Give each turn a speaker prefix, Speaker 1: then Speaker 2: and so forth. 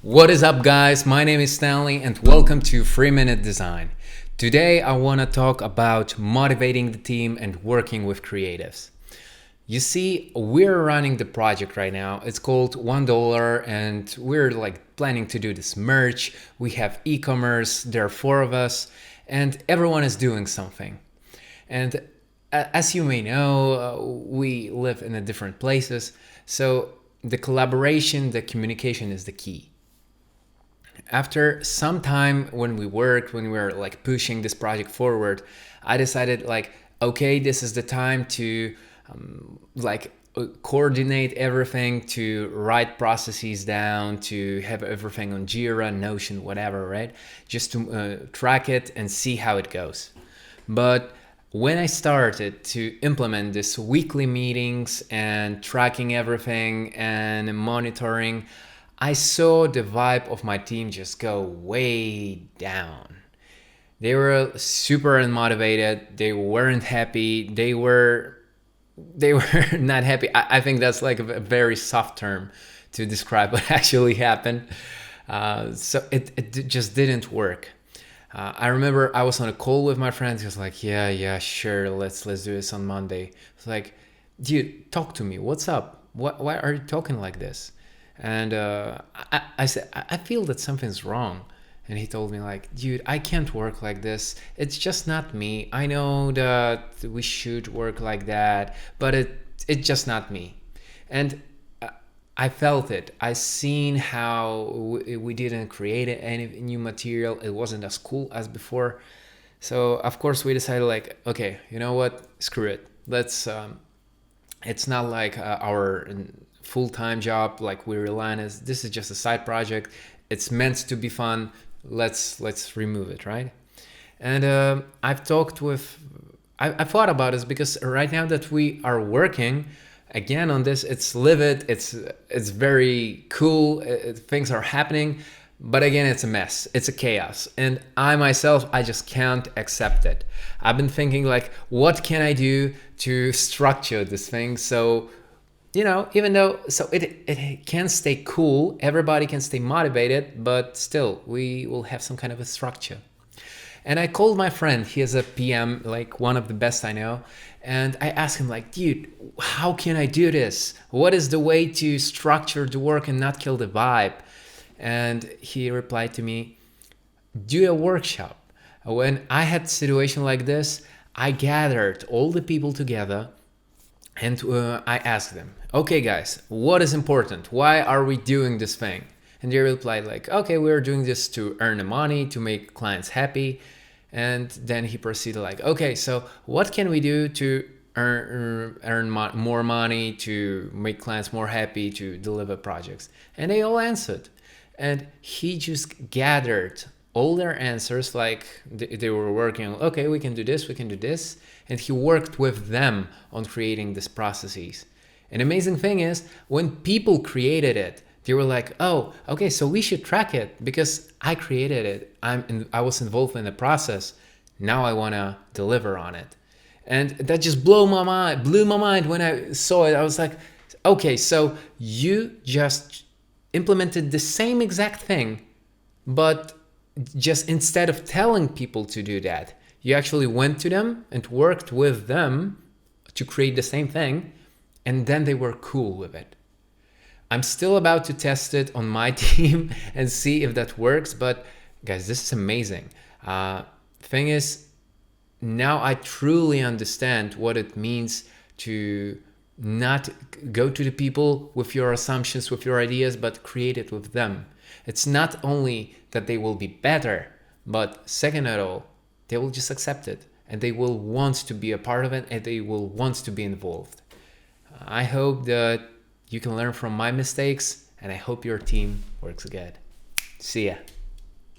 Speaker 1: What is up, guys? My name is Stanley and welcome to 3 Minute Design. Today I want to talk about motivating the team and working with creatives. You see, we're running the project right now. It's called $1 and we're planning to do this merch. We have e-commerce, there are four of us, and everyone is doing something. And as you may know, we live in different places, so the collaboration, the communication is the key. After some time when we were pushing this project forward, I decided okay, this is the time to coordinate everything, to write processes down, to have everything on Jira, Notion, whatever, right? Just to track it and see how it goes. But when I started to implement this weekly meetings and tracking everything and monitoring, I saw the vibe of my team just go way down. They were super unmotivated. They weren't happy. They were not happy. I think that's like a very soft term to describe what actually happened. So it just didn't work. I remember I was on a call with my friends. He was like, yeah, sure, let's do this on Monday. It's like, dude, talk to me. What's up? Why are you talking like this? And I said, I feel that something's wrong. And he told me dude, I can't work like this. It's just not me. I know that we should work like that, but it's just not me. And I felt it. I seen how we didn't create any new material. It wasn't as cool as before. So of course we decided okay, you know what? Screw it. Let's. It's not our full-time job. We rely on it. This is just a side project. It's meant to be fun. Let's remove it, right? And I thought about this because right now that we are working again on this, it's livid, it's very cool, things are happening, but again, it's a mess, it's a chaos, and I myself, I just can't accept it. I've been thinking what can I do to structure this thing so even though it can stay cool, everybody can stay motivated, but still we will have some kind of a structure. And I called my friend, he is a PM, one of the best I know, and I asked him dude, how can I do this? What is the way to structure the work and not kill the vibe? And he replied to me, do a workshop. When I had a situation like this, I gathered all the people together and I asked them, okay guys, what is important? Why are we doing this thing? And they replied okay, we're doing this to earn the money, to make clients happy. And then he proceeded okay, so what can we do to earn more money, to make clients more happy, to deliver projects? And they all answered. And he just gathered all their answers, they were working on, okay, we can do this. And he worked with them on creating these processes. An amazing thing is, when people created it, they were oh, okay, so we should track it because I created it. I was involved in the process. Now I want to deliver on it. And that just blew my mind when I saw it. I was okay, so you just implemented the same exact thing, but just instead of telling people to do that, you actually went to them and worked with them to create the same thing, and then they were cool with it. I'm still about to test it on my team and see if that works, but guys, this is amazing. Thing is, now I truly understand what it means to not go to the people with your assumptions, with your ideas, but create it with them. It's not only that they will be better, but second of all, they will just accept it and they will want to be a part of it and they will want to be involved. I hope that you can learn from my mistakes and I hope your team works good. See ya.